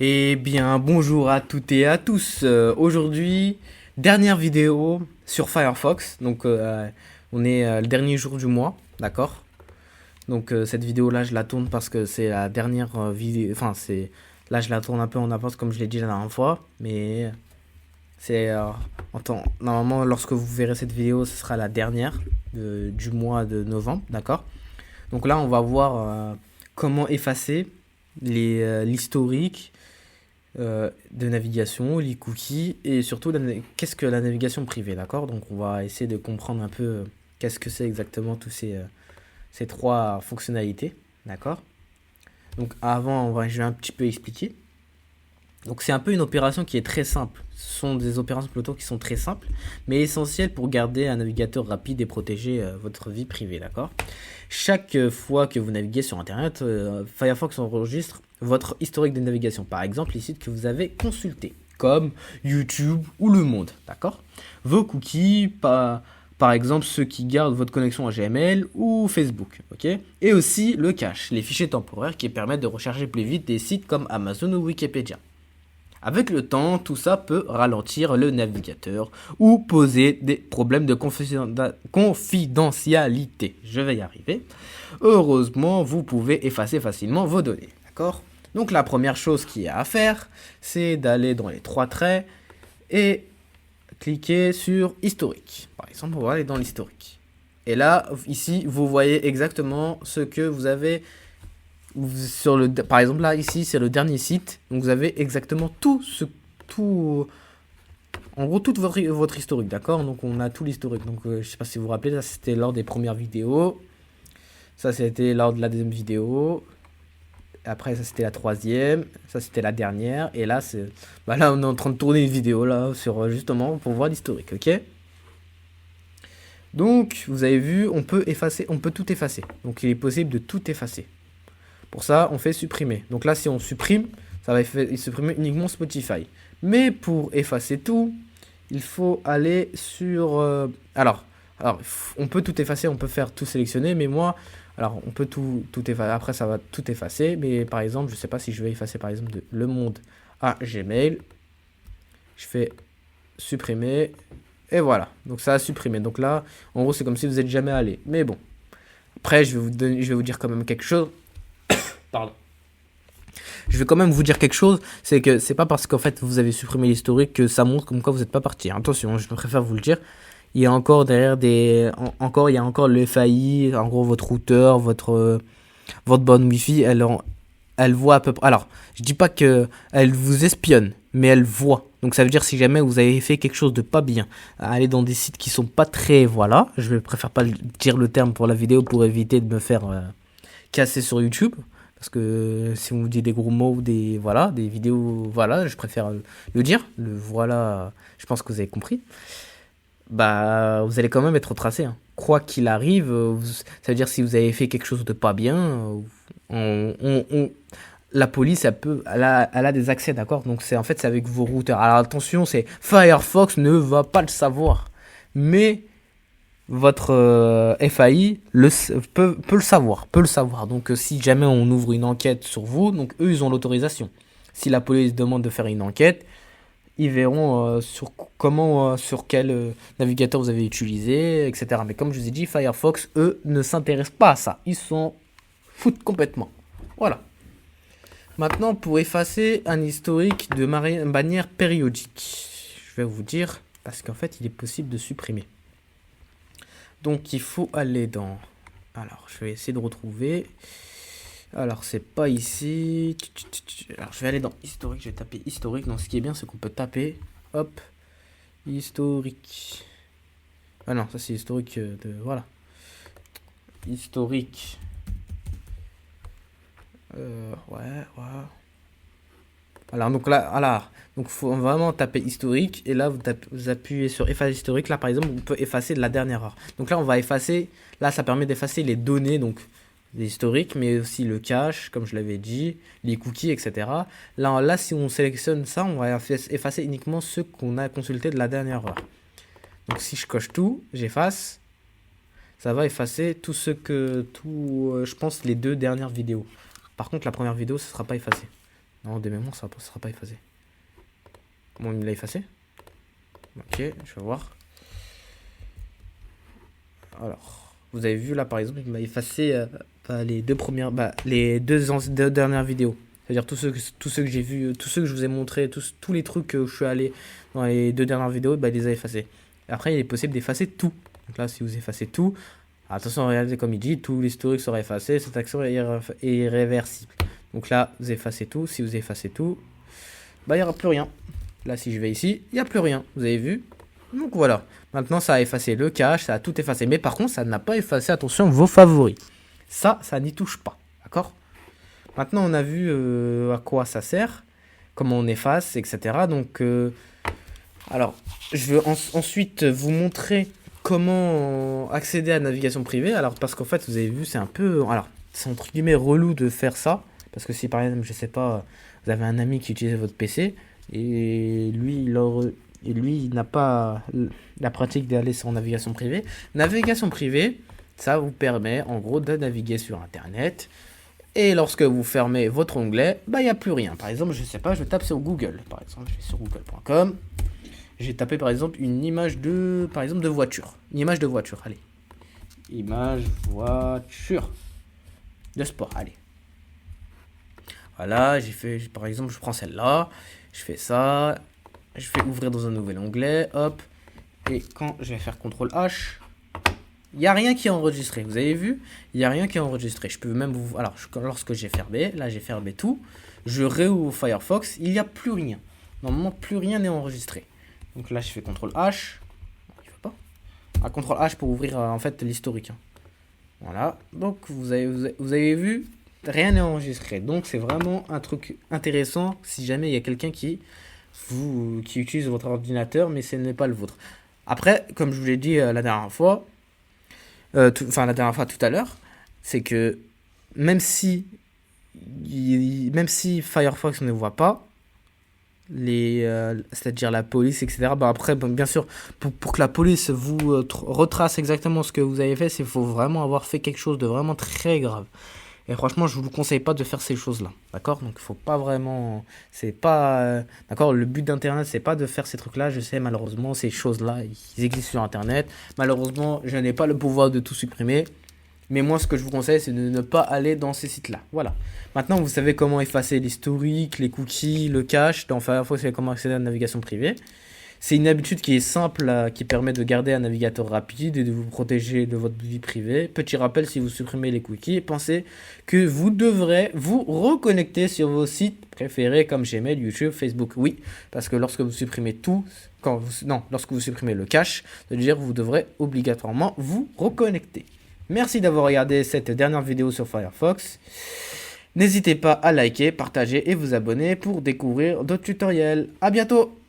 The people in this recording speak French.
Eh bien, bonjour à toutes et à tous. Aujourd'hui, dernière vidéo sur Firefox. Donc, on est le dernier jour du mois, d'accord? Donc, cette vidéo-là, je la tourne parce que c'est la dernière vidéo. Enfin, c'est là, je la tourne un peu en avance, comme je l'ai dit la dernière fois. Mais c'est normalement, lorsque vous verrez cette vidéo, ce sera la dernière du mois de novembre, d'accord? Donc là, on va voir comment effacer l'historique de navigation, les cookies et surtout qu'est-ce que la navigation privée, d'accord? Donc on va essayer de comprendre un peu qu'est-ce que c'est exactement tous ces trois fonctionnalités, d'accord? Donc avant, je vais un petit peu expliquer. Donc c'est un peu une opération qui est très simple. Ce sont des opérations plutôt qui sont très simples, mais essentielles pour garder un navigateur rapide et protéger votre vie privée, d'accord? Chaque fois que vous naviguez sur Internet, Firefox enregistre votre historique de navigation. Par exemple, les sites que vous avez consultés, comme YouTube ou Le Monde, d'accord? Vos cookies, par exemple ceux qui gardent votre connexion à Gmail ou Facebook, ok? Et aussi le cache, les fichiers temporaires qui permettent de recharger plus vite des sites comme Amazon ou Wikipédia. Avec le temps, tout ça peut ralentir le navigateur ou poser des problèmes de confidentialité. Je vais y arriver. Heureusement, vous pouvez effacer facilement vos données. D'accord? Donc la première chose qu'il y a à faire, c'est d'aller dans les trois traits et cliquer sur historique. Par exemple, on va aller dans l'historique. Et là, ici, vous voyez exactement ce que vous avez par exemple là ici c'est le dernier site, donc vous avez exactement tout en gros toute votre historique, d'accord? Donc on a tout l'historique. Donc je sais pas si vous vous rappelez, ça c'était lors des premières vidéos, ça c'était lors de la deuxième vidéo, après ça c'était la troisième, ça c'était la dernière, et là c'est là on est en train de tourner une vidéo là sur justement pour voir l'historique, ok? Donc vous avez vu, on peut tout effacer, donc il est possible de tout effacer. Pour ça, on fait supprimer. Donc là, si on supprime, ça va supprimer uniquement Spotify. Mais pour effacer tout, il faut aller sur... on peut tout effacer, on peut faire tout sélectionner, mais moi, alors on peut tout effacer. Après, ça va tout effacer. Mais par exemple, je ne sais pas si je vais effacer par exemple de Le Monde à Gmail. Je fais supprimer. Et voilà. Donc ça a supprimé. Donc là, en gros, c'est comme si vous n'êtes jamais allé. Mais bon. Après, je vais vous dire quand même quelque chose. Pardon. Je vais quand même vous dire quelque chose, c'est que c'est pas parce qu'en fait vous avez supprimé l'historique que ça montre comme quoi vous n'êtes pas parti. Attention, je préfère vous le dire. Il y a encore derrière il y a encore le FAI, en gros votre routeur, votre borne Wi-Fi, elle voit à peu près. Alors, je dis pas que elle vous espionne, mais elle voit. Donc ça veut dire si jamais vous avez fait quelque chose de pas bien, aller dans des sites qui sont pas très, voilà, je préfère pas dire le terme pour la vidéo pour éviter de me faire casser sur YouTube. Parce que si on vous dit des gros mots ou des vidéos, voilà, je préfère le dire. Le voilà, je pense que vous avez compris. Bah, vous allez quand même être tracé, hein. Quoi qu'il arrive, ça veut dire si vous avez fait quelque chose de pas bien, la police, elle a des accès, d'accord? Donc en fait, c'est avec vos routeurs. Alors attention, Firefox ne va pas le savoir. Mais votre FAI peut le savoir. Donc si jamais on ouvre une enquête sur vous, donc eux ils ont l'autorisation. Si la police demande de faire une enquête, ils verront sur quel navigateur vous avez utilisé, etc. Mais comme je vous ai dit, Firefox, eux, ne s'intéressent pas à ça. Ils s'en foutent complètement. Voilà. Maintenant, pour effacer un historique de manière périodique, je vais vous dire, parce qu'en fait, il est possible de supprimer. Donc il faut aller dans... Alors je vais essayer de retrouver. Alors c'est pas ici. Alors je vais aller dans historique, je vais taper historique. Donc ce qui est bien c'est qu'on peut taper, hop, historique. Ah non, ça c'est historique de... Voilà. Historique. Ouais. Alors donc là, donc faut vraiment taper historique et là vous appuyez sur effacer historique. Là par exemple, on peut effacer de la dernière heure. Donc là on va effacer, là ça permet d'effacer les données donc les historiques, mais aussi le cache, comme je l'avais dit, les cookies, etc. Là si on sélectionne ça, on va effacer uniquement ceux qu'on a consultés de la dernière heure. Donc si je coche tout, j'efface, ça va effacer je pense les deux dernières vidéos. Par contre la première vidéo, ce sera pas effacé. Non, de mémoire, ça ne sera pas effacé. Bon, il me l'a effacé. Ok, je vais voir. Alors, vous avez vu là, par exemple, il m'a effacé les deux premières, deux dernières vidéos. C'est-à-dire tous ceux que j'ai vus, tous ceux que je vous ai montré, tous les trucs que je suis allé dans les deux dernières vidéos, il les a effacés. Après, il est possible d'effacer tout. Donc là, si vous effacez tout, attention, regardez comme il dit, tout l'historique sera effacé, cette action est irréversible. Donc là, vous effacez tout. Si vous effacez tout, il n'y aura plus rien. Là, si je vais ici, il n'y a plus rien. Vous avez vu? Donc voilà. Maintenant, ça a effacé le cache, ça a tout effacé. Mais par contre, ça n'a pas effacé, attention, vos favoris. Ça n'y touche pas. D'accord? Maintenant, on a vu à quoi ça sert, comment on efface, etc. Donc, alors, je veux ensuite vous montrer comment accéder à la navigation privée. Alors, parce qu'en fait, vous avez vu, c'est un peu... Alors, c'est entre guillemets relou de faire ça. Parce que si par exemple, je sais pas, vous avez un ami qui utilise votre PC et lui, il n'a pas la pratique d'aller sur navigation privée. Navigation privée, ça vous permet en gros de naviguer sur Internet. Et lorsque vous fermez votre onglet, il n'y a plus rien. Par exemple, je sais pas, je tape sur Google. Par exemple, je vais sur google.com. J'ai tapé par exemple une image de voiture. Une image de voiture, allez. Image voiture. De sport, allez. Voilà, j'ai fait, par exemple, je prends celle-là. Je fais ça. Je fais ouvrir dans un nouvel onglet. Hop. Et quand je vais faire CTRL H, il n'y a rien qui est enregistré. Vous avez vu? Il n'y a rien qui est enregistré. Je peux même vous... Alors, lorsque j'ai fermé, là j'ai fermé tout. Je réouvre Firefox. Il n'y a plus rien. Normalement, plus rien n'est enregistré. Donc là, je fais CTRL H. Il ne faut pas. CTRL H pour ouvrir en fait l'historique. Voilà. Donc, vous avez vu, rien n'est enregistré. Donc, c'est vraiment un truc intéressant si jamais il y a quelqu'un qui utilise votre ordinateur, mais ce n'est pas le vôtre. Après, comme je vous l'ai dit la dernière fois, tout à l'heure, c'est que même si Firefox ne voit pas, c'est-à-dire la police, etc. Après, bien sûr, pour que la police vous retrace exactement ce que vous avez fait, il faut vraiment avoir fait quelque chose de vraiment très grave. Et franchement, je vous conseille pas de faire ces choses-là, d'accord? Donc, il faut pas vraiment... C'est pas... d'accord? Le but d'Internet, c'est pas de faire ces trucs-là. Je sais, malheureusement, ces choses-là, ils existent sur Internet. Malheureusement, je n'ai pas le pouvoir de tout supprimer. Mais moi, ce que je vous conseille, c'est de ne pas aller dans ces sites-là. Voilà. Maintenant, vous savez comment effacer l'historique, les cookies, le cache. Dans Firefox, vous savez comment accéder à la navigation privée. C'est une habitude qui est simple, qui permet de garder un navigateur rapide et de vous protéger de votre vie privée. Petit rappel, si vous supprimez les cookies, pensez que vous devrez vous reconnecter sur vos sites préférés comme Gmail, YouTube, Facebook. Oui, parce que lorsque vous supprimez tout, lorsque vous supprimez le cache, c'est-à-dire que vous devrez obligatoirement vous reconnecter. Merci d'avoir regardé cette dernière vidéo sur Firefox. N'hésitez pas à liker, partager et vous abonner pour découvrir d'autres tutoriels. À bientôt!